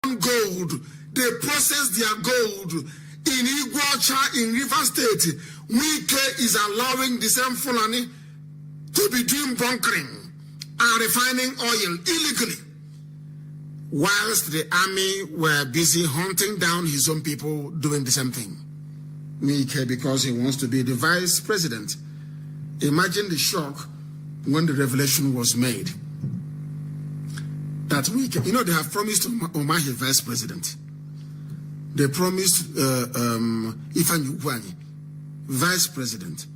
gold. They process their gold in Iguacha in River State. Wike is allowing the same Fulani to be doing bunkering and refining oil illegally, whilst the army were busy hunting down his own people doing the same thing. Wike, because he wants to be the vice president. Imagine the shock when the revelation was made that Wike, you know, they have promised Umahi vice president. They promised Ifeanyi Ugwuanyi vice president.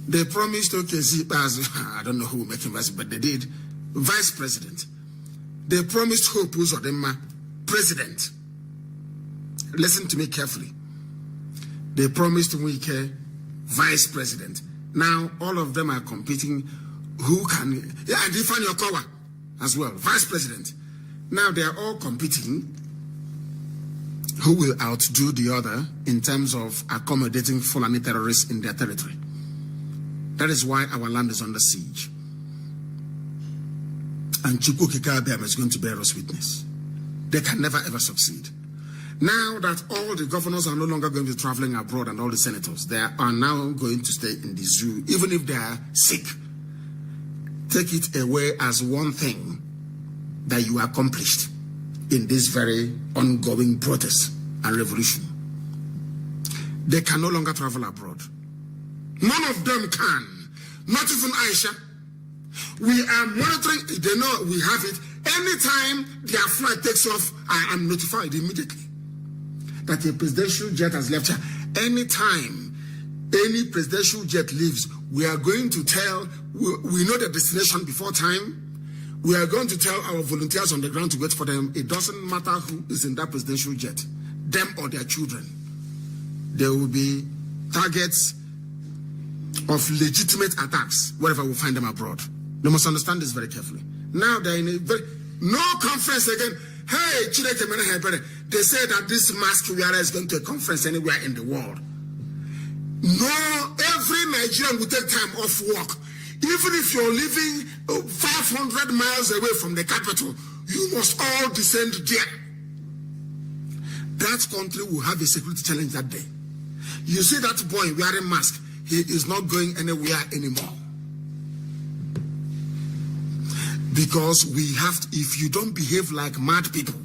They promised Okezi as I don't know who will make him vice, but they did vice president. They promised Hope Uzodinma president. Listen to me carefully. They promised Wike vice president. Now all of them are competing. Who can? Yeah, and Ifeanyi Okowa as well, vice president. Now they are all competing. Who will outdo the other in terms of accommodating Fulani terrorists in their territory? That is why our land is under siege. And Chukwu Kikabiam is going to bear us witness. They can never ever succeed. Now that all the governors are no longer going to be traveling abroad and all the senators, they are now going to stay in the zoo, even if they are sick. Take it away as one thing that you accomplished in this very ongoing protest and revolution. They can no longer travel abroad. None of them can. Not even Aisha. We are monitoring, they know we have it. Anytime their flight takes off, I am notified immediately that a presidential jet has left here. Anytime any presidential jet leaves, we are going to tell, we know the destination before time. We are going to tell our volunteers on the ground to wait for them. It doesn't matter who is in that presidential jet, them or their children. There will be targets of legitimate attacks wherever we find them abroad. They must understand this very carefully. Now they're in a very, no conference again. Hey, they say that this mask wearer is going to a conference anywhere in the world. No, every Nigerian will take time off work. Even if you're living 500 miles away from the capital, you must all descend there. That country will have a security challenge that day. You see that boy wearing mask, he is not going anywhere anymore. Because we have to, if you don't behave like mad people,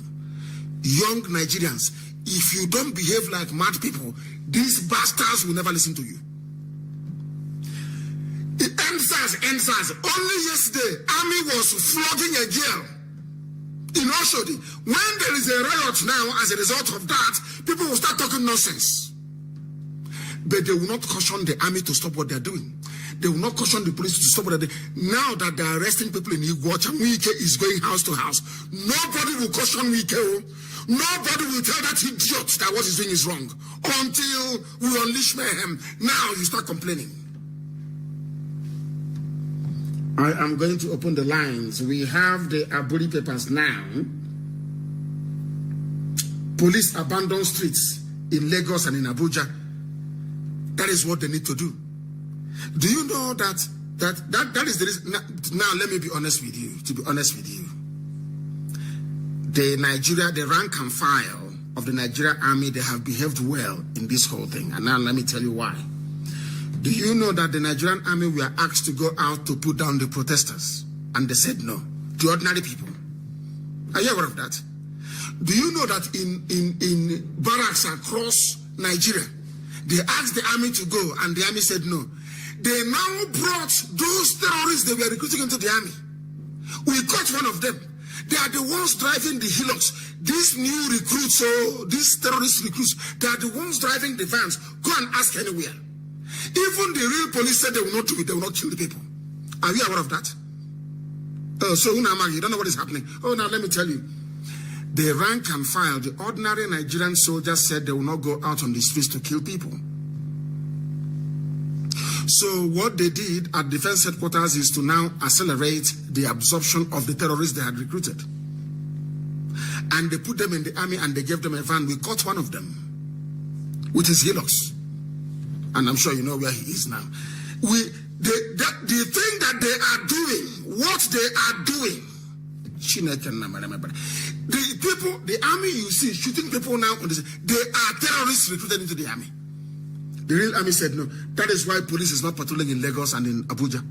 young Nigerians, if you don't behave like mad people, these bastards will never listen to you. NSAS. Only yesterday, army was flogging a girl in Oshodi. When there is a riot now, as a result of that, people will start talking nonsense. But they will not caution the army to stop what they're doing. They will not caution the police to stop what they're doing. Now that they're arresting people in Iguacha, Wike is going house to house. Nobody will caution Wike. Nobody will tell that idiot that what he's doing is wrong. Until we unleash mayhem. Now you start complaining. I am going to open the lines. We have the Aburi papers now. Police abandon streets in Lagos and in Abuja. That is what they need to do. Do you know that is the reason? Now let me be honest with you. To be honest with you, the rank and file of the Nigerian army, they have behaved well in this whole thing. And now let me tell you why. Do you know that the Nigerian army were asked to go out to put down the protesters? And they said no, to ordinary people. Are you aware of that? Do you know that in barracks across Nigeria, they asked the army to go and the army said no? They now brought those terrorists they were recruiting into the army. We caught one of them. They are the ones driving the Hilux. These new recruits, these terrorist recruits, they are the ones driving the vans. Go and ask anywhere. Even the real police said they will not do it, they will not kill the people. Are you aware of that? So Nnamdi, you don't know what is happening. Oh, now let me tell you. The rank and file, the ordinary Nigerian soldiers said they will not go out on the streets to kill people. So what they did at defense headquarters is to now accelerate the absorption of the terrorists they had recruited. And they put them in the army and they gave them a van. We caught one of them with his Hilux. And I'm sure you know where he is now. The thing that they are doing, what they are doing, The people, the army you see shooting people now, they are terrorists recruited into the army. The real army said no. That is why police is not patrolling in Lagos and in Abuja.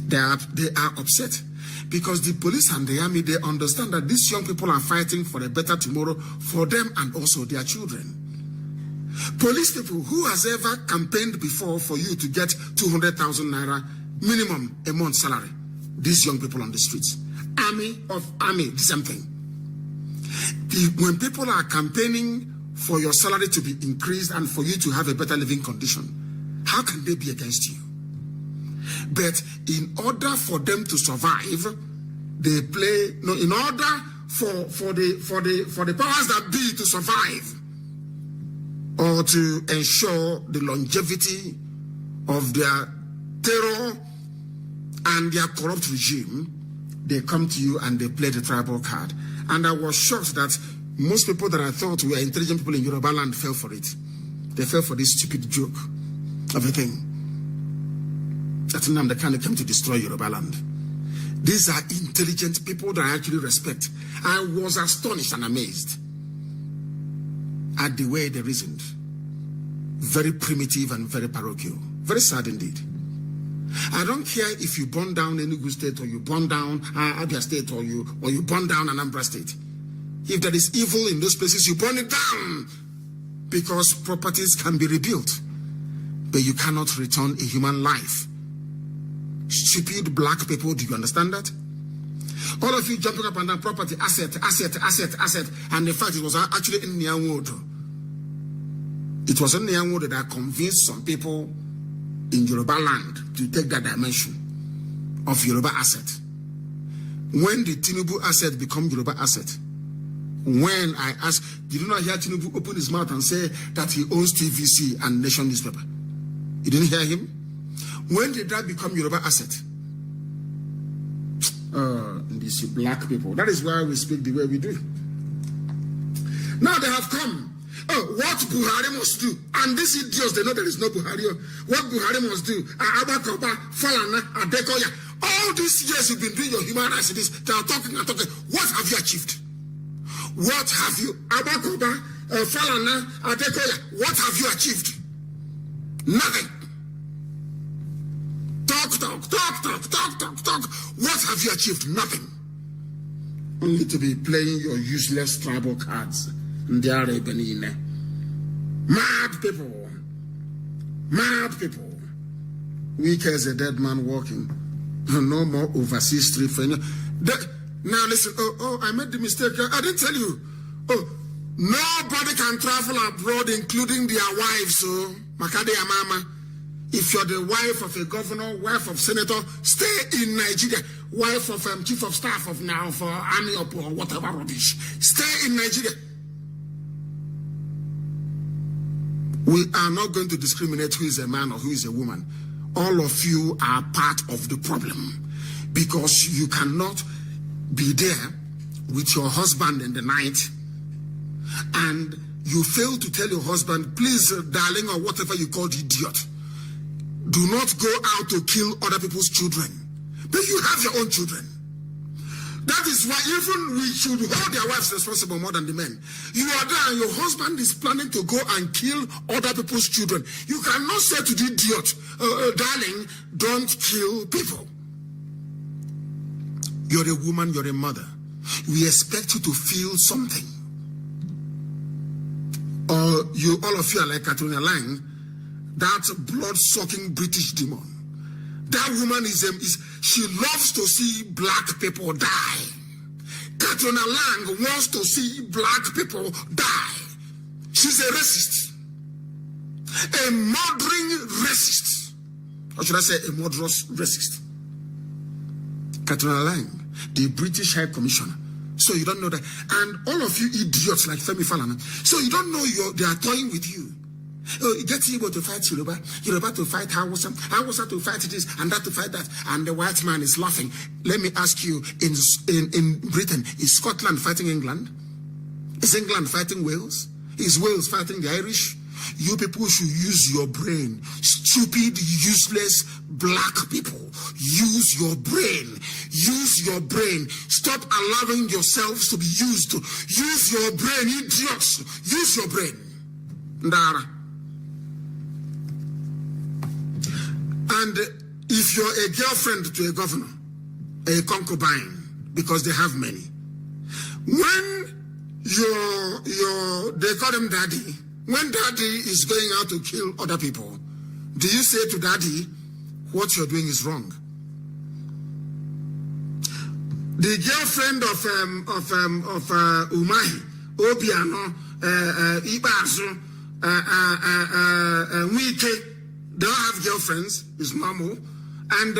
They are upset because the police and the army, they understand that these young people are fighting for a better tomorrow for them and also their children. Police people, who has ever campaigned before for you to get 200,000 naira minimum a month salary? These young people on the streets. Army, the same thing. When people are campaigning for your salary to be increased and for you to have a better living condition, how can they be against you? But in order for them to survive, they play. No, in order for the powers that be to survive or to ensure the longevity of their terror and their corrupt regime, they come to you and they play the tribal card. And I was shocked that most people that I thought were intelligent people in Yoruba land fell for it. They fell for this stupid joke of a thing. That Nnamdi Kanu came to destroy Yoruba land. These are intelligent people that I actually respect. I was astonished and amazed at the way they reasoned. Very primitive and very parochial. Very sad indeed. I don't care if you burn down Enugu State or you burn down Abia State or you burn down Anambra State. If there is evil in those places, you burn it down because properties can be rebuilt, but you cannot return a human life. Stupid black people, do you understand that? All of you jumping up and down, property, asset, and the fact it was actually in Nyanwodo. It was in Nyanwodo that convinced some people in Yoruba land to take that dimension of Yoruba asset. When the Tinubu asset become Yoruba asset, when I asked, did you not hear Tinubu open his mouth and say that he owns TVC and Nation newspaper? You didn't hear him? When did that become Yoruba asset? These black people. That is why we speak the way we do. Now they have come. What Buhari must do, and these idiots, they know there is no Buhari. What Buhari must do, Abakoba, Falana, Adekoya, all these years you've been doing your human rights, they are talking and talking. What have you achieved? What have you, Abakoba, Falana, Adekoya, what have you achieved? Nothing. Talk. What have you achieved? Nothing. Only to be playing your useless tribal cards. Mad people. Weak as a dead man walking. No more overseas street for you. Now listen. I made the mistake. I didn't tell you. Nobody can travel abroad, including their wives. So Makade Amama. If you're the wife of a governor, wife of senator, stay in Nigeria. Wife of chief of staff of now for army or whatever rubbish. Stay in Nigeria. We are not going to discriminate who is a man or who is a woman. All of you are part of the problem because you cannot be there with your husband in the night and you fail to tell your husband, please, darling, or whatever you call the idiot, do not go out to kill other people's children. But you have your own children. That is why even we should hold their wives responsible more than the men. You are there and your husband is planning to go and kill other people's children. You cannot say to the idiot, darling, don't kill people. You're a woman, you're a mother. We expect you to feel something. Or all of you are like Katrina Lang, that blood-sucking British demon. That woman she loves to see black people die. Katrina Lang wants to see black people die. She's a racist. A murdering racist. Or should I say a murderous racist? Katrina Lang, the British High Commissioner. So you don't know that. And all of you idiots like Femi Falana. So you don't know they are toying with you. Get Igbo to fight Yoruba, Yoruba to fight Hausa, Hausa to fight this and that to fight that, and the white man is laughing. Let me ask you, in Britain, is Scotland fighting England? Is England fighting Wales? Is Wales fighting the Irish? You people should use your brain. Stupid, useless, black people. Use your brain. Use your brain. Stop allowing yourselves to be used. Use your brain, idiots. Use your brain. Ndara. And if you're a girlfriend to a governor, a concubine, because they have many, when they call him daddy, when daddy is going out to kill other people, do you say to daddy, what you're doing is wrong? The girlfriend of Umahi, Obiano, Ibazu, Wike, they all have girlfriends, it's normal, and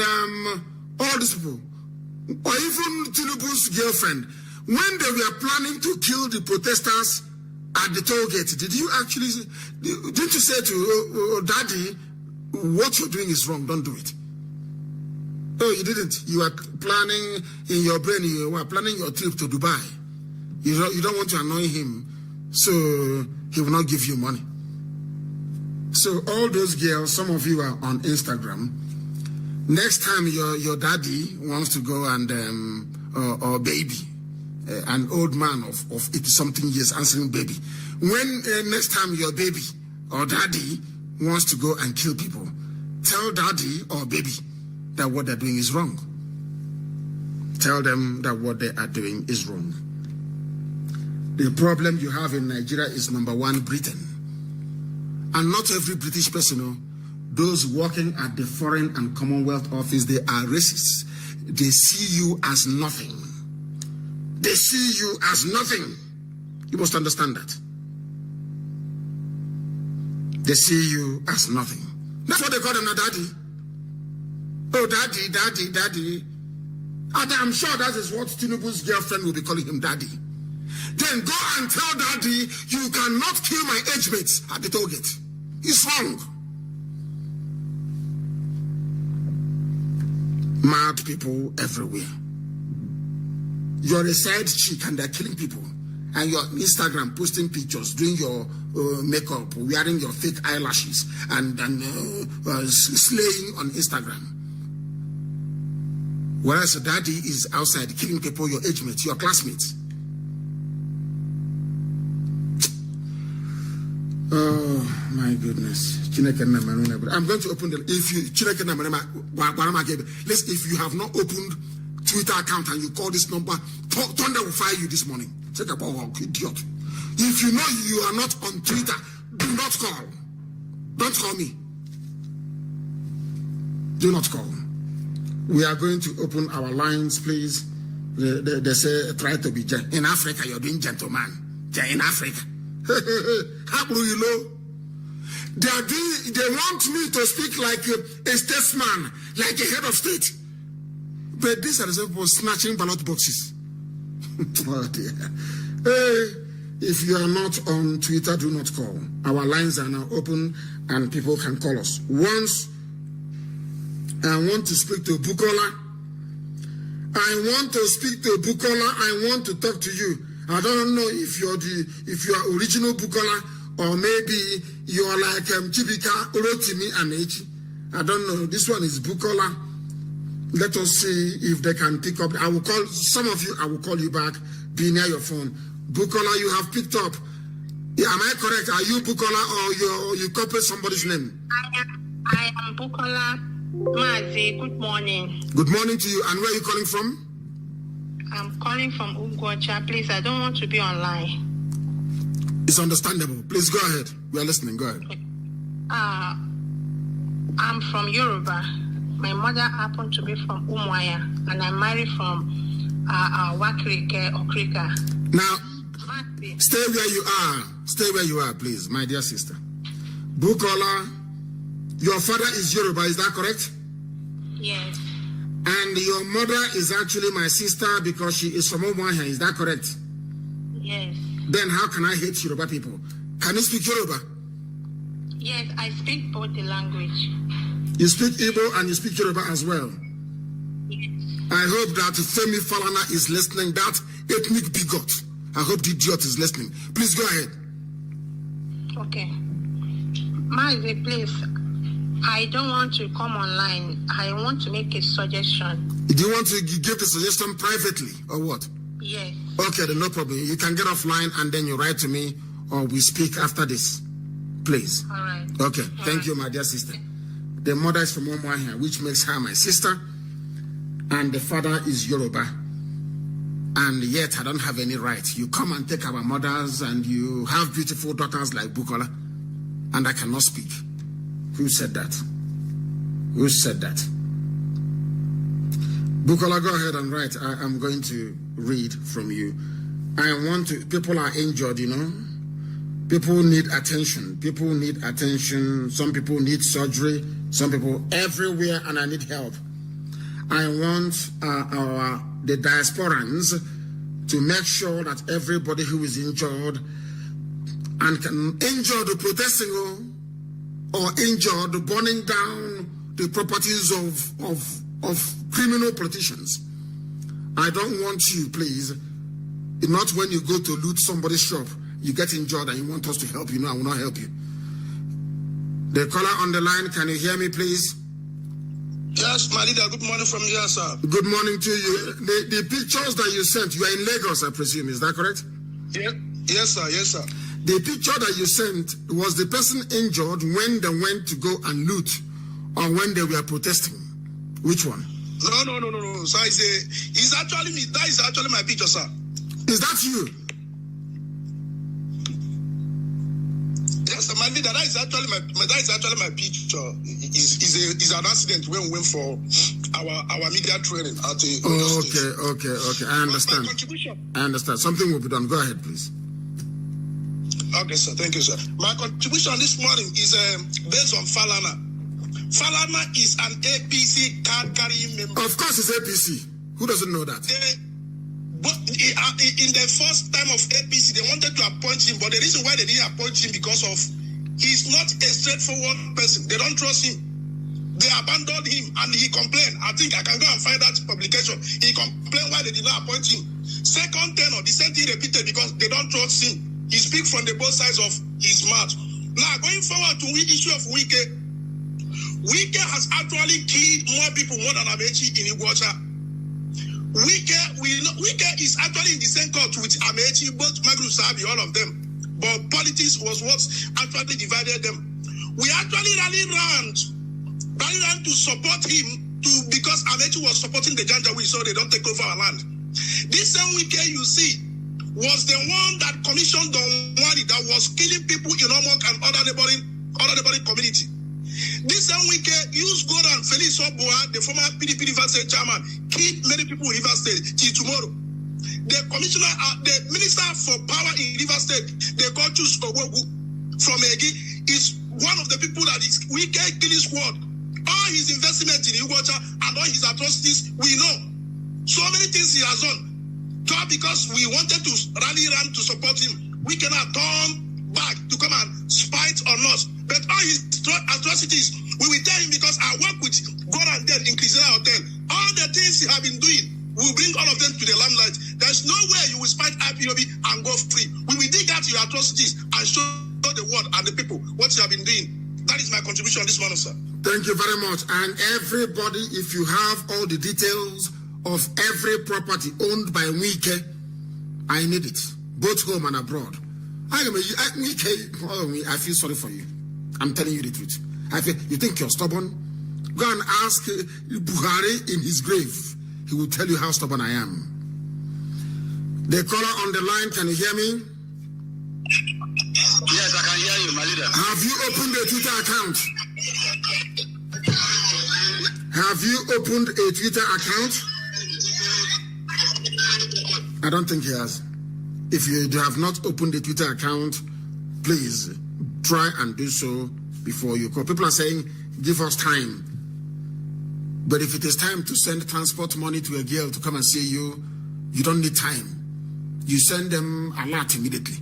all these people, or even Tinubu's girlfriend, when they were planning to kill the protesters at the toll gate, didn't you say to daddy, what you're doing is wrong, don't do it? Oh, you didn't. You are planning in your brain, you were planning your trip to Dubai. You don't want to annoy him, so he will not give you money. So all those girls, some of you are on Instagram. Next time your daddy wants to go and or baby, an old man of 80-something years answering baby. When next time your baby or daddy wants to go and kill people, tell daddy or baby that what they're doing is wrong. Tell them that what they are doing is wrong. The problem you have in Nigeria is number one, Britain. And not every British person, those working at the Foreign and Commonwealth Office, they are racists. They see you as nothing. They see you as nothing. You must understand that. They see you as nothing. That's what they call them, daddy. Oh, daddy, daddy, daddy. And I'm sure that is what Tinubu's girlfriend will be calling him daddy. Then go and tell daddy, you cannot kill my age mates at the toll gate. It's wrong. Mad people everywhere. You're a side chick and they're killing people. And you're on Instagram posting pictures, doing your makeup, wearing your fake eyelashes, and slaying on Instagram. Whereas daddy is outside killing people, your age mates, your classmates. Oh my goodness. I'm going to open the if you have not opened Twitter account and you call this number, Thunder will fire you this morning. Take a power, idiot. If you know you are not on Twitter, do not call. Don't call me. Do not call. We are going to open our lines, please. They say try to be gentle. In Africa, you're doing gentleman. In Africa. How do you know? They want me to speak like a statesman, like a head of state. But these are the same people snatching ballot boxes. Oh dear. Hey, if you are not on Twitter, do not call. Our lines are now open and people can call us. Once I want to speak to Bukola. I want to speak to Bukola. I want to talk to you. I don't know if you are original Bukola or maybe you are like Chibika, Orotimi, and Echi. I don't know. This one is Bukola. Let us see if they can pick up. I will call some of you. I will call you back. Be near your phone. Bukola, you have picked up. Yeah, am I correct? Are you Bukola or you copy somebody's name? I am Bukola. Mazi, good morning. Good morning to you. And where are you calling from? I'm calling from Ugwocha. Please, I don't want to be online. It's understandable. Please go ahead. We are listening. Go ahead. I'm from Yoruba. My mother happened to be from Umuaya, and I'm married from Wakrike or Krika. Now, stay where you are. Stay where you are, please, my dear sister. Bukola, your father is Yoruba, is that correct? Yes. And your mother is actually my sister because she is from Umuaya, is that correct? Yes. Then how can I hate Yoruba people? Can you speak Yoruba? Yes, I speak both the language. You speak Igbo and you speak Yoruba as well? Yes. I hope that Femi Falana is listening, that ethnic bigot. I hope the idiot is listening. Please go ahead. Okay. Mazi, please. I don't want to come online. I want to make a suggestion. Do you want to give the suggestion privately or what? Yes. Okay, then no problem. You can get offline and then you write to me or we speak after this. Please. All right. Okay. Thank you, my dear sister. The mother is from Umuahia, which makes her my sister. And the father is Yoruba. And yet I don't have any right. You come and take our mothers and you have beautiful daughters like Bukola. And I cannot speak. Who said that? Who said that? Bukola, go ahead and write. I'm going to read from you. People are injured, you know. People need attention. People need attention. Some people need surgery. Some people everywhere, and I need help. I want the diasporans to make sure that everybody who is injured and can injure the protesting or injure the burning down the properties of criminal politicians. I don't want you, please, not when you go to loot somebody's shop, you get injured and you want us to help you. No, I will not help you. The caller on the line, can you hear me, please? Yes, my leader, good morning from here, sir. Good morning to you. The pictures that you sent, you are in Lagos, I presume, is that correct? Yes, sir, yes, sir. The picture that you sent, was the person injured when they went to go and loot or when they were protesting? Which one? No, sir. It's actually me. That is actually my picture, sir. Is that you? Yes, sir, my leader. That is actually my picture. It's an accident when we went for our media training at the. Okay. I understand. My contribution. I understand. Something will be done. Go ahead, please. Okay, sir. Thank you, sir. My contribution this morning is based on Falana. Falana is an APC card-carrying member. Of course, it's APC. Who doesn't know that? In the first time of APC, they wanted to appoint him, but the reason why they didn't appoint him because of he's not a straightforward person. They don't trust him. They abandoned him, and he complained. I think I can go and find that publication. He complained why they did not appoint him. Second tenor, the same thing repeated because they don't trust him. He speaks from the both sides of his mouth. Now, going forward to the issue of Wike has actually killed more people more than Amechi in Iguacha. Wike is actually in the same court with Amechi, both Magnus Sabi, all of them. But politics was what actually divided them. We actually rallied around to support him because Amechi was supporting the Janjaweed so they don't take over our land. This same Wike you see was the one that commissioned Don Wadi that was killing people in Omok and other neighboring community. This same Wike used Goran Felix Oboa, the former PDP River State chairman, killed many people in River State till tomorrow. The minister for power in River State, they call Chus Owogu from Egi, is one of the people that is Wike killing squad. All his investment in Iguacha and all his atrocities, we know. So many things he has done. Just because we wanted to rally around to support him, we cannot turn back to come and spite on us. But all his atrocities, we will tell him because I work with Goran Dead in Kisera Hotel. All the things he have been doing, we will bring all of them to the limelight. There's no way you will spite IPOB and go free. We will dig out your atrocities and show the world and the people what you have been doing. That is my contribution this morning, sir. Thank you very much. And everybody, if you have all the details of every property owned by Wike, I need it, both home and abroad. I feel sorry for you. I'm telling you the truth. You think you're stubborn? Go and ask Buhari in his grave. He will tell you how stubborn I am. The caller on the line, can you hear me? Yes, I can hear you, my leader. Have you opened a Twitter account? Have you opened a Twitter account? I don't think he has. If you have not opened a Twitter account, please try and do so before you call. People are saying, give us time. But if it is time to send transport money to a girl to come and see you, you don't need time. You send them a lot immediately.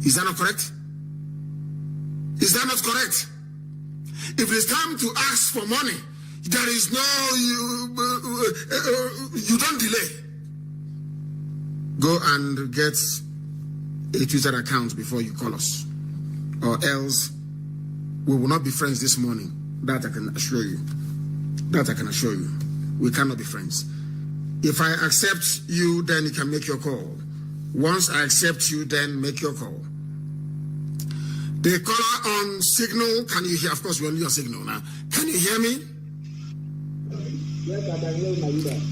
Is that not correct? Is that not correct? If it's time to ask for money, there is no, you don't delay. Go and get a Twitter account before you call us. or else we will not be friends this morning. That I can assure you. That I can assure you. We cannot be friends. If I accept you, then you can make your call. Once I accept you, then make your call. The caller on Signal, can you hear? Of course, we're only on Signal now. Can you hear me? Yes, I can hear you.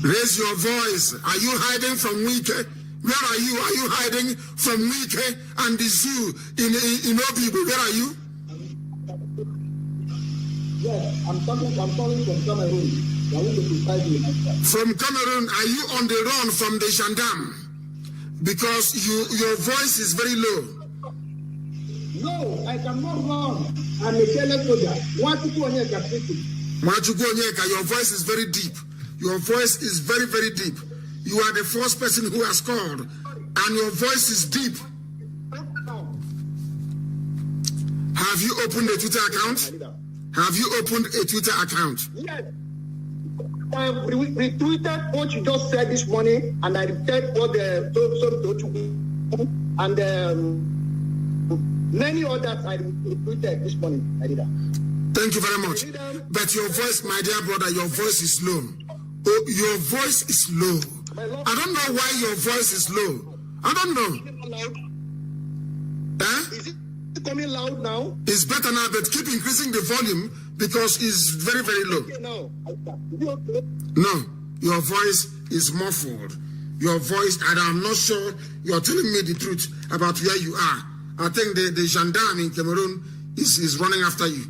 Raise your voice. Are you hiding from Wike? Where are you? Are you hiding from Wike and the zoo in Obibo? Where are you? Yes, I'm calling from Cameroon. From Cameroon, are you on the run from the gendarme? Because your voice is very low. No, I cannot run. I'm a jealous soldier. Your voice is very deep. Your voice is very, very deep. You are the first person who has called, and your voice is deep. Have you opened a Twitter account? Have you opened a Twitter account? Yes. I retweeted what you just said this morning, and I retweeted what many others I retweeted this morning. I did that. Thank you very much. But your voice, my dear brother, your voice is low. Oh, your voice is low. I don't know why your voice is low. I don't know. Is it coming loud now? It's better now, but keep increasing the volume because it's very, very low. No, your voice is muffled. Your voice, and I'm not sure you're telling me the truth about where you are. I think the gendarme in Cameroon is running after you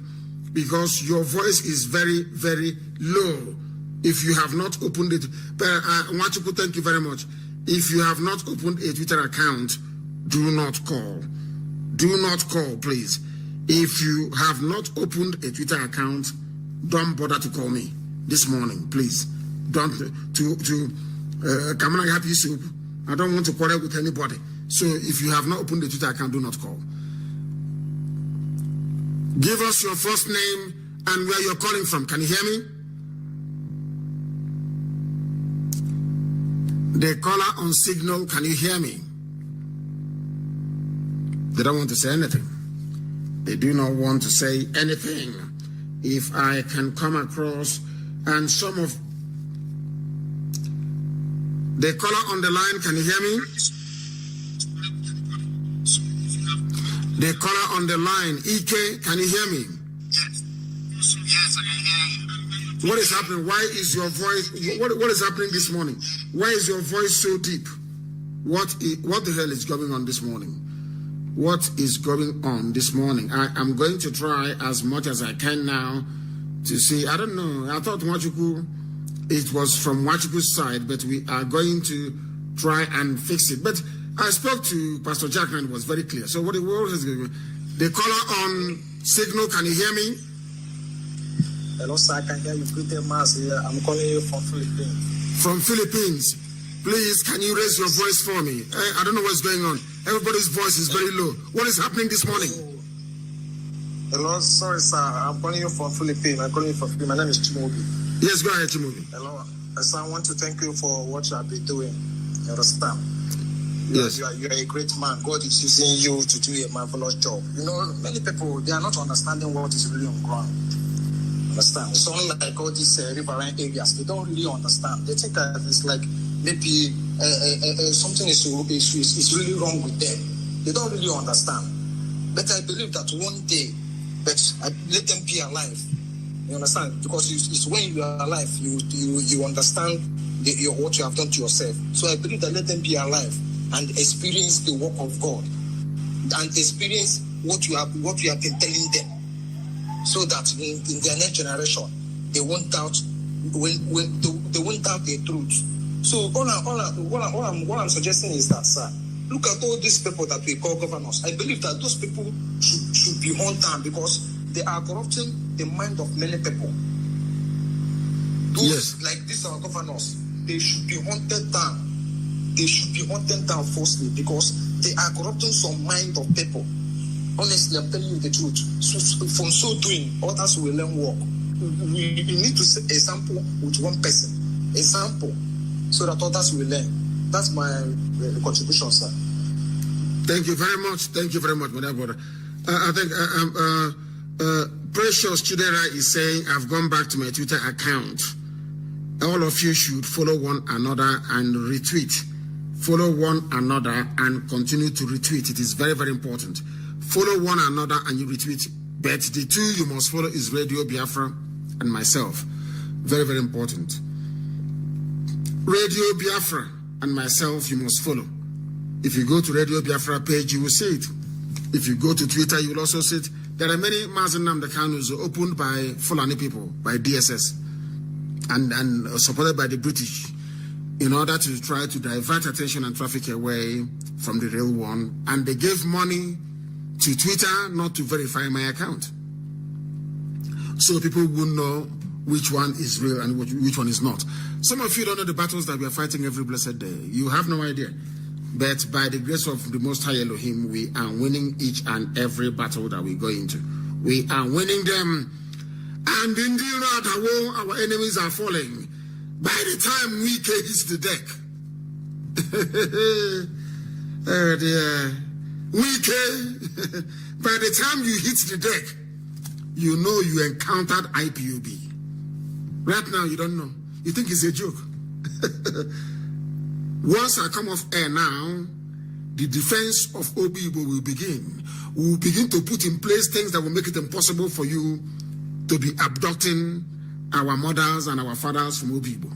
because your voice is very, very low. If you have not opened it, but Nwachukwu, thank you very much. If you have not opened a Twitter account, do not call. Do not call, please. If you have not opened a Twitter account, don't bother to call me this morning, please. Don't Kamana Happy Soup. I don't want to quarrel with anybody. So if you have not opened the Twitter account, do not call. Give us your first name and where you're calling from. Can you hear me? The caller on Signal, can you hear me? They don't want to say anything. They do not want to say anything. If I can come across, and some of the caller on the line, can you hear me? The caller on the line, EK, can you hear me? Yes, I can hear you. What is happening? Why is your voice, what is happening this morning? Why is your voice so deep? What the hell is going on this morning? What is going on this morning? I'm going to try as much as I can now to see. I don't know. I thought Nwachukwu, it was from Nwachukwu's side, but we are going to try and fix it. But I spoke to Pastor Jack and it was very clear. So what is going on? The caller on Signal, can you hear me? Hello, sir. I can hear you. Good Mazi. I'm calling you from Philippines. From Philippines. Please, can you raise your voice for me? I don't know what's going on. Everybody's voice is very low. What is happening this morning? Hello, sorry, sir. I'm calling you from Philippines. I'm calling you from Philippines. My name is Chimobi. Yes, go ahead, Chimobi. Hello. Sir, I want to thank you for what you have been doing. You understand? Yes. You are a great man. God is using you to do a marvelous job. You know, many people, they are not understanding what is really on ground. Understand? It's only like all these riverine areas. They don't really understand. They think that it's like maybe something is really wrong with them. They don't really understand. But I believe that one day, but let them be alive. You understand? Because it's when you are alive, you understand what you have done to yourself. So I believe that let them be alive and experience the work of God and experience what you have been telling them, so that in their next generation they won't doubt they won't doubt the truth. So what I'm suggesting is that, sir, look at all these people that we call governors. I believe that those people should be on time because they are corrupting the mind of many people. Those, yes, like these are governors, they should be hunted down. They should be hunted down falsely because they are corrupting some mind of people. Honestly, I'm telling you the truth. So from so doing, others will learn work. We need to set a sample with one person. A sample, so that others will learn. That's my contribution, sir. Thank you very much. Thank you very much, my dear brother. I think Precious Chidera is saying, I've gone back to my Twitter account. All of you should follow one another and retweet. Follow one another and continue to retweet. It is very, very important. Follow one another and you retweet. But the two you must follow is Radio Biafra and myself. Very, very important. Radio Biafra and myself you must follow. If you go to Radio Biafra page, you will see it. If you go to Twitter, you will also see it. There are many Mazi Nnamdi Kanus opened by Fulani people, by DSS, and supported by the British, in order to try to divert attention and traffic away from the real one. And they gave money to Twitter not to verify my account. So people won't know which one is real and which one is not. Some of you don't know the battles that we are fighting every blessed day. You have no idea. But by the grace of the Most High Elohim, we are winning each and every battle that we go into. We are winning them. And indeed, our enemies are falling. By the time we hits the deck, oh dear, by the time you hit the deck, you know you encountered IPOB. Right now, you don't know. You think it's a joke. Once I come off air now, the defense of Obibo will begin. We will begin to put in place things that will make it impossible for you to be abducting our mothers and our fathers from Obibo.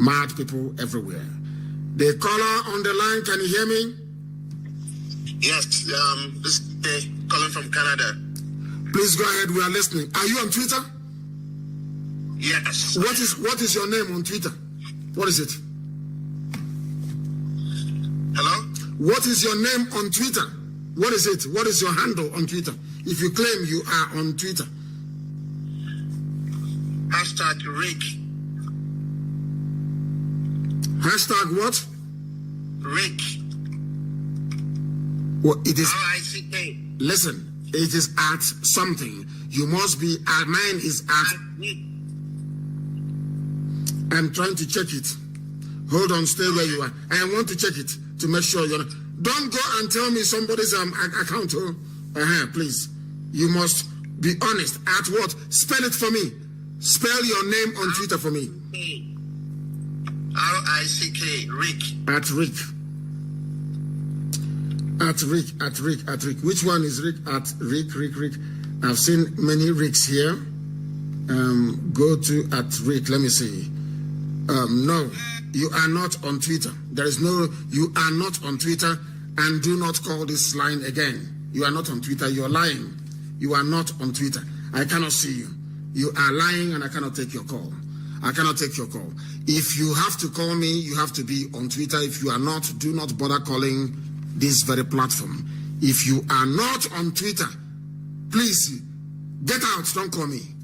Mad people everywhere. The caller on the line, can you hear me? Yes, this is calling from Canada. Please go ahead, we are listening. Are you on Twitter? Yes. What is your name on Twitter? What is it? Hello? What is your name on Twitter? What is it? What is your handle on Twitter? If you claim you are on Twitter. Hashtag Rick. Hashtag what? Rick. Well, it is. R-I-C-K. Listen, it is at something. You must be at. Mine is at. I'm trying to check it. Hold on, stay where you are. I want to check it to make sure you're not. Don't go and tell me somebody's account. Please. You must be honest. At what? Spell it for me. Spell your name on Twitter for me. R-I-C-K. Rick. At Rick. At Rick. Which one is Rick? At Rick. I've seen many Ricks here. Go to at Rick. Let me see. No, you are not on Twitter. You are not on Twitter, and do not call this line again. You are not on Twitter. You are lying. You are not on Twitter. I cannot see you. You are lying, and I cannot take your call. I cannot take your call. If you have to call me, you have to be on Twitter. If you are not, do not bother calling this very platform. If you are not on Twitter, please get out. Don't call me.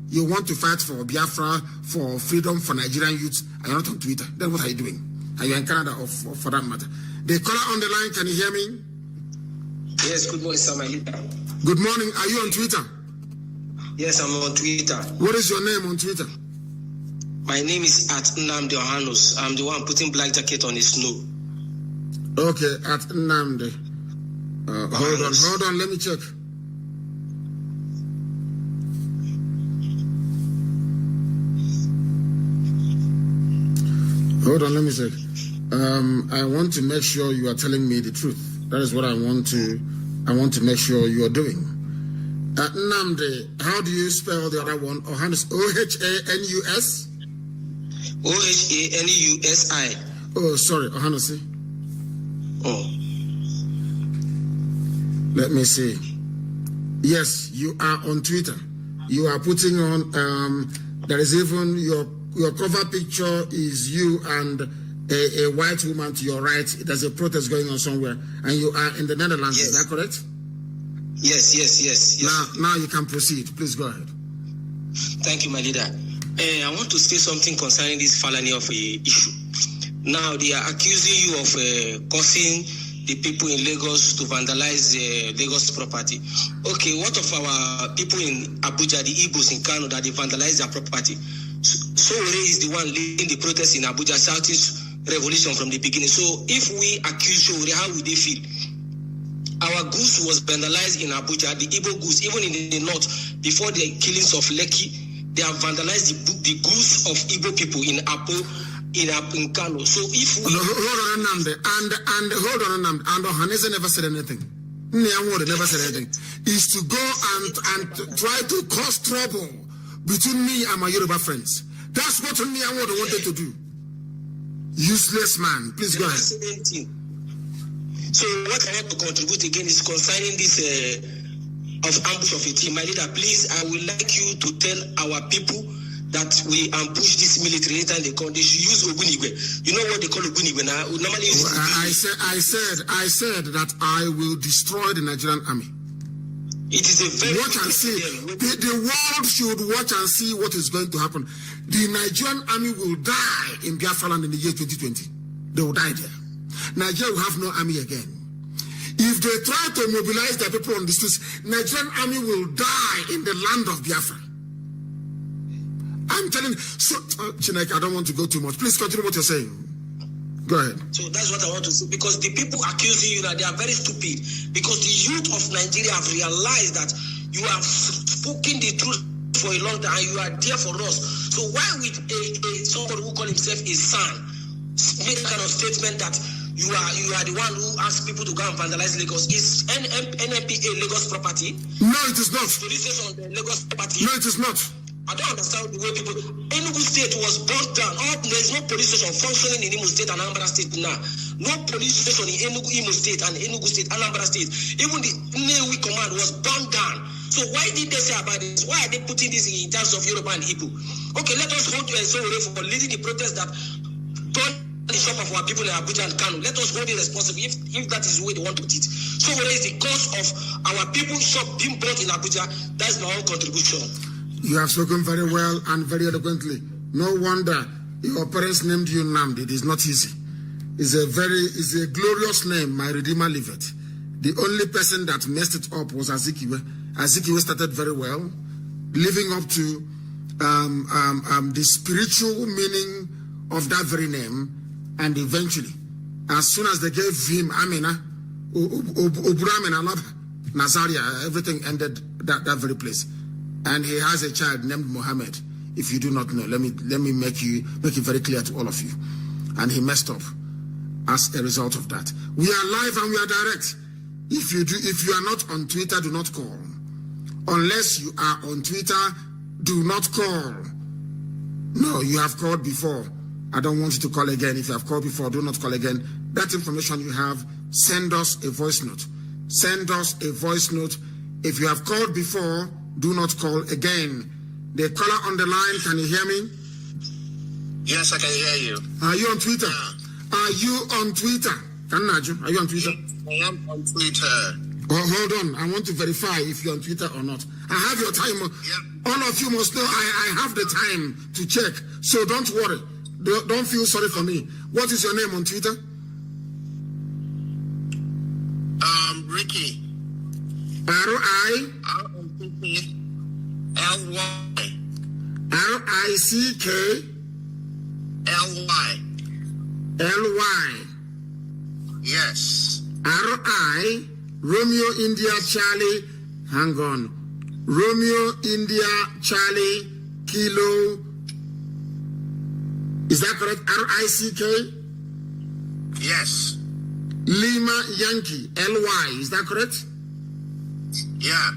You want to fight for Biafra, for freedom, for Nigerian youths, and you're not on Twitter. Then what are you doing? Are you in Canada or for that matter? The caller on the line, can you hear me? Yes, good morning, sir. Good morning. Are you on Twitter? Yes, I'm on Twitter. What is your name on Twitter? My name is at Nnamdi. I'm the one putting black jacket on the snow. Okay, at Nnamdi. Hold on, let me check. Hold on, let me check. I want to make sure you are telling me the truth. That is what I want to make sure you are doing. Nnamdi, how do you spell the other one? Ohanus, O-H-A-N-U-S? O-H-A-N-U-S-I. Oh, sorry, Ohanus. Oh. Let me see. Yes, you are on Twitter. You are putting on, there is even your cover picture is you and a white woman to your right. There's a protest going on somewhere, and you are in the Netherlands. Yes. Is that correct? Yes. Now you can proceed. Please go ahead. Thank you, my leader. I want to say something concerning this felony of issue. Now they are accusing you of causing the people in Lagos to vandalize Lagos property. Okay, what of our people in Abuja, the Igbos in Kanu, that they vandalize their property? Sowore is the one leading the protest in Abuja, shouting revolution from the beginning. So if we accuse Sowore, how would they feel? our goose was vandalized in Abuja, the Igbo goose, even in the north, before the killings of Lekki, they have vandalized the goose of Igbo people in Apo, in Kanu. So if we... Hold on, Nnamdi. And hold on, Nnamdi. And Ohaneze never said anything. Nyamwode never said anything. Is to go and try to cause trouble between me and my Yoruba friends. That's what Nyamwode wanted to do. Useless man. Please go ahead. So what I want to contribute again is concerning this of ambush of a team. My leader, please, I would like you to tell our people that we ambush this military anytime they come. They should use Ogunigwe. You know what they call Ogunigwe now? We normally use I said that I will destroy the Nigerian army. It is a very watch and see. The world should watch and see what is going to happen. The Nigerian army will die in Biafra land in the year 2020. They will die there. Nigeria will have no army again. If they try to mobilize their people on the streets, Nigerian army will die in the land of Biafra. I'm telling you. So, Chineke, I don't want to go too much. Please continue what you're saying. Go ahead. So that's what I want to say. Because the people accusing you that they are very stupid. Because the youth of Nigeria have realized that you have spoken the truth for a long time and you are there for us. So why would somebody who call himself a son make a kind of statement that you are the one who asked people to go and vandalize Lagos? Is NNPA Lagos property? No, it is not. Police station on the Lagos property? No, it is not. I don't understand the way people... Enugu State was burnt down. There is no police station functioning in Imo State and Anambra State now. No police station in Imo State and Enugu State, Anambra State. Even the Nnewi command was burnt down. So why did they say about this? Why are they putting this in terms of Yoruba and Igbo? Okay, let us hold Sowore for leading the protest that burned the shop of our people in Abuja and Kanu. Let us hold it responsible if that is the way they want to put it. Sowore is the cause of our people's shop being burnt in Abuja. That's my own contribution. You have spoken very well and very eloquently. No wonder your parents named you Nnamdi. It is not easy. It's a glorious name. My Redeemer liveth. The only person that messed it up was Azikiwe. Azikiwe started very well, living up to the spiritual meaning of that very name, and eventually, as soon as they gave him Amina, Obramina, Nazaria, everything ended that very place. And he has a child named Mohammed. If you do not know, let me make it very clear to all of you. And he messed up as a result of that. We are live and we are direct. If you are not on Twitter, do not call. Unless you are on Twitter, do not call. No, you have called before. I don't want you to call again. If you have called before, do not call again. That information you have, send us a voice note. Send us a voice note. If you have called before, do not call again. The caller on the line, can you hear me? Yes, I can hear you. Are you on Twitter? Yeah. Are you on Twitter? Are you on Twitter? I am on Twitter. Oh, hold on. I want to verify if you're on Twitter or not. I have your time. Yeah. All of you must know I have the time to check. So don't worry. Don't feel sorry for me. What is your name on Twitter? Ricky. R-I-C-K. L-Y. Yes. R-I, Romeo India Charlie, hang on. Romeo India Charlie Kilo. Is that correct? R-I-C-K? Yes. Lima Yankee, L-Y. Is that correct? Yeah.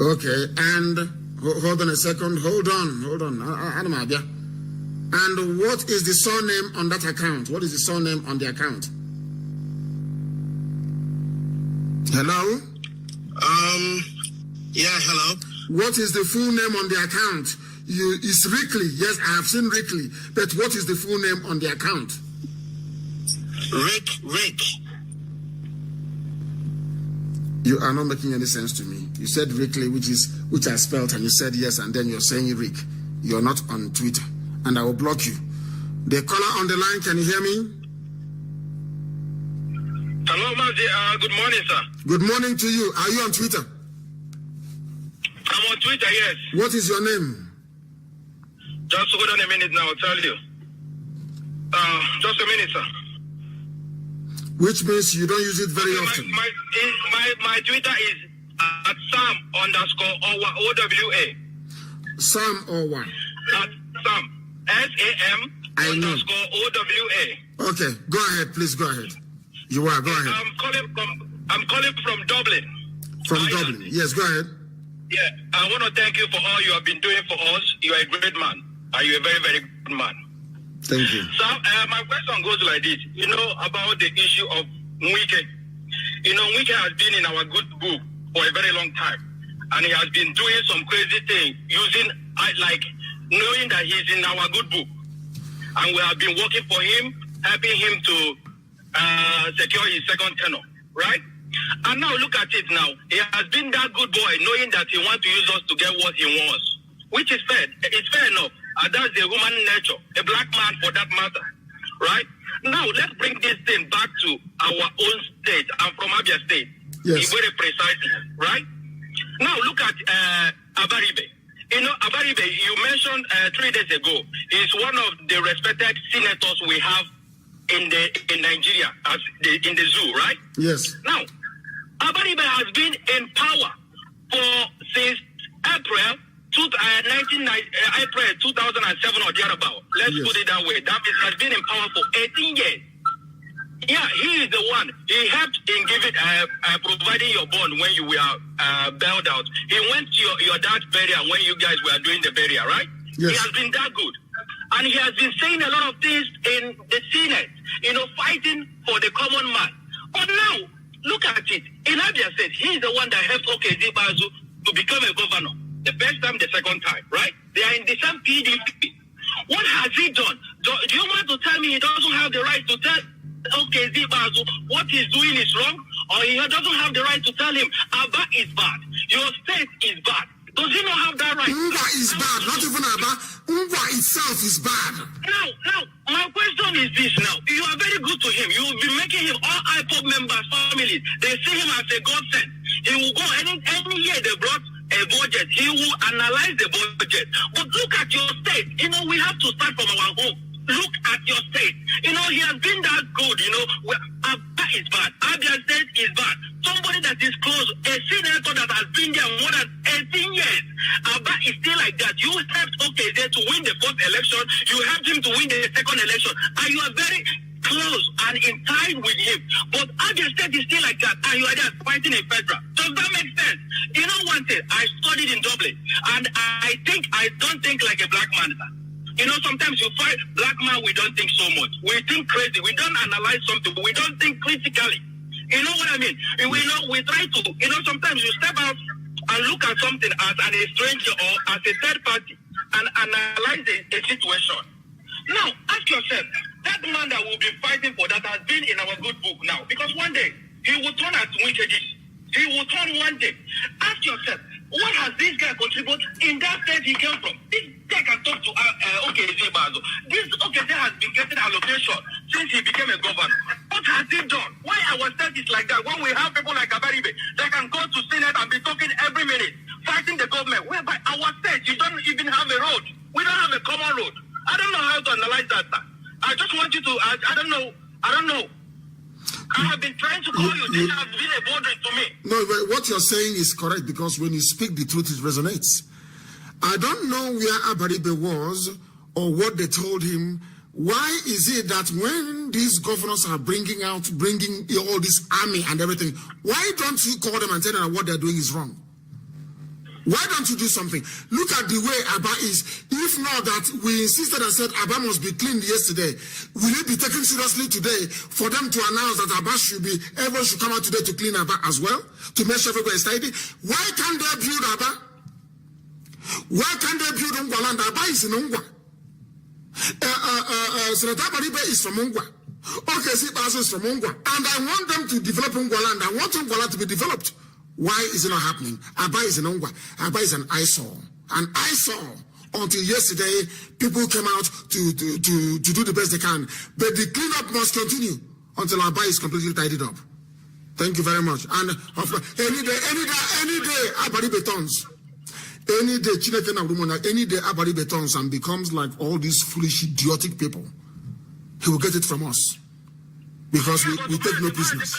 Okay, and hold on a second. Hold on. And what is the surname on that account? What is the surname on the account? Hello? Yeah, hello. What is the full name on the account? It's Rickley. Yes, I have seen Rickley. But what is the full name on the account? Rick. You are not making any sense to me. You said Rickley, which I spelled, and you said yes, and then you're saying Rick. You're not on Twitter, and I will block you. The caller on the line, can you hear me? Hello, Mazi. Good morning, sir. Good morning to you. Are you on Twitter? I'm on Twitter, yes. What is your name? Just hold on a minute now, I'll tell you. Just a minute, sir. Which means you don't use it very often. My Twitter is at Sam_OWA. Sam Owa. At Sam. SAM _OWA. Okay, go ahead, please go ahead. You are, go ahead. I'm calling from Dublin. From Dublin. Yes, go ahead. Yeah, I want to thank you for all you have been doing for us. You are a great man. And you're a very, very good man. Thank you. So my question goes like this. You know about the issue of Wike. You know, Wike has been in our good book for a very long time. And he has been doing some crazy things using, knowing that he's in our good book. And we have been working for him, helping him to secure his second tenure, right? And now look at it now. He has been that good boy, knowing that he wants to use us to get what he wants, which is fair. It's fair enough. And that's the human nature, a black man for that matter, right? Now let's bring this thing back to our own state. I'm from Abia State. Yes. Very precisely, right? Now look at Abaribe. You know, Abaribe, you mentioned 3 days ago, he's one of the respected senators we have in Nigeria, in the zoo, right? Yes. Now, Abaribe has been in power since April 2007 or thereabout. Let's put it that way. That means has been in power for 18 years. Yeah, he is the one. He helped in giving, providing your bond when you were bailed out. He went to your dad's burial when you guys were doing the burial, right? Yes. He has been that good. And he has been saying a lot of things in the Senate, you know, fighting for the common man. But now, look at it. In Abia State, he is the one that helped Okezie Bazu to become a governor. The first time, the second time, right? They are in the same PDP. What has he done? Do you want to tell me he doesn't have the right to tell Okezie Bazu what he's doing is wrong? Or he doesn't have the right to tell him, Abba is bad, your state is bad? Does he not have that right? Ngwa is bad, not even Abba. Ngwa itself is bad. Now, my question is this now. You are very good to him. You will be making him all IPOP members, families. They see him as a godsend. He will go any year they brought a budget. He will analyze the budget. But look at your state. You know, we have to start from our home. Look at your state. You know, he has been that good, you know. Abba is bad. Abia State is bad. Somebody that is close, a senator that has been there more than 18 years. Abba is still like that. You helped Okezie to win the first election. You helped him to win the second election. And you are very close and in time with him. But Abia State is still like that. And you are just fighting in federal. Does that make sense? You know one thing? I studied in Dublin. And I don't think like a black man, sir. You know, sometimes you fight black man, we don't think so much. We think crazy. We don't analyze something. We don't think critically. You know what I mean? We try to, you know, sometimes you step out and look at something as a stranger or as a third party and analyze a situation. Now, ask yourself, that man that will be fighting for that has been in our good book now. Because one day, he will turn at wickedness. He will turn one day. Ask yourself, what has this guy contributed in that state he came from? This guy can talk to Okezie Bazu. This Okezie has been getting allocation since he became a governor. What has he done? Why our state is like that? When we have people like Abaribe that can go to Senate and be talking every minute, fighting the government, whereby our state, you don't even have a road. We don't have a common road. I don't know how to analyze that, sir. I just want you to, I don't know. I have been trying to call you. This has been a boundary to me. No, but what you're saying is correct because when you speak the truth, it resonates. I don't know where Abaribe was or what they told him. Why is it that when these governors are bringing all this army and everything, why don't you call them and tell them what they're doing is wrong? Why don't you do something? Look at the way Abba is. If not that we insisted and said Abba must be cleaned yesterday, will it be taken seriously today for them to announce that Abba everyone should come out today to clean Abba as well? To make sure everybody is tidy? Why can't they build Abba? Why can't they build Ungwa land? Abba is in Ungwa. Senator Abaribe is from Ungwa. Okezie Bazu is from Ungwa. And I want them to develop Ungwa land. I want Ungwa land to be developed. Why is it not happening? Abba is an Ungwa. Abba is an eyesore. An eyesore. Until yesterday, people came out to do the best they can. But the cleanup must continue until Abba is completely tidied up. Thank you very much. And any day, Abaribe turns. Any day, any day, Abaribe turns and becomes like all these foolish, idiotic people. He will get it from us. Because we take no prisoners.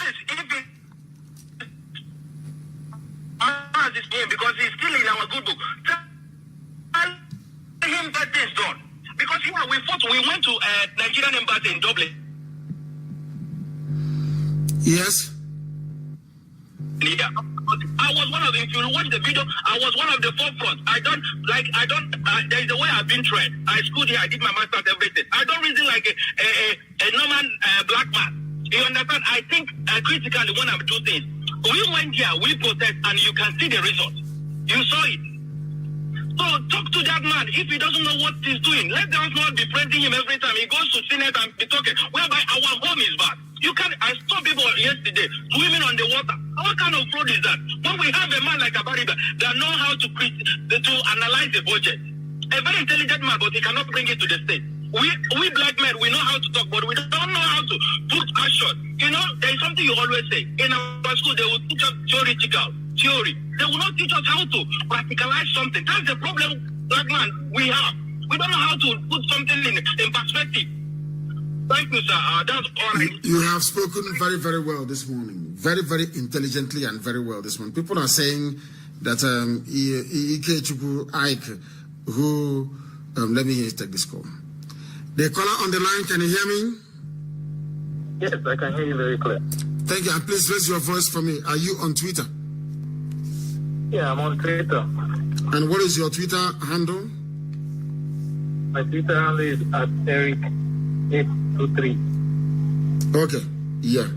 Because he's still in our good book. Tell him that thing's done. Because here we went to Nigerian embassy in Dublin. Yes. Yeah. I was one of the, if you watch the video, I was one of the forefront. There's a way I've been trained. I schooled here, I did my master's, everything. I don't reason like a normal black man. You understand? I think critically when I do things. We went here, we protest, and you can see the result. You saw it. So talk to that man. If he doesn't know what he's doing, let us not be printing him every time he goes to Senate and be talking, whereby our home is bad. You can. I saw people yesterday swimming on the water. What kind of fraud is that? When we have a man like Abariba that know how to analyze the budget, a very intelligent man, but he cannot bring it to the state. We black men, we know how to talk, but we don't know how to put action. You know, there is something you always say. In our school, they will teach us theory. They will not teach us how to practicalize something. That's the problem, black man, we have. We don't know how to put something in perspective. Thank you, sir. That's all you have spoken very, very well this morning. Very, very intelligently and very well this morning. People are saying that Ike Chukwu Ike, who, let me take this call. The caller on the line, can you hear me? Yes, I can hear you very clear. Thank you. And please raise your voice for me. Are you on Twitter? Yeah, I'm on Twitter. And what is your Twitter handle? My Twitter handle is @Eric823. Okay. Yeah.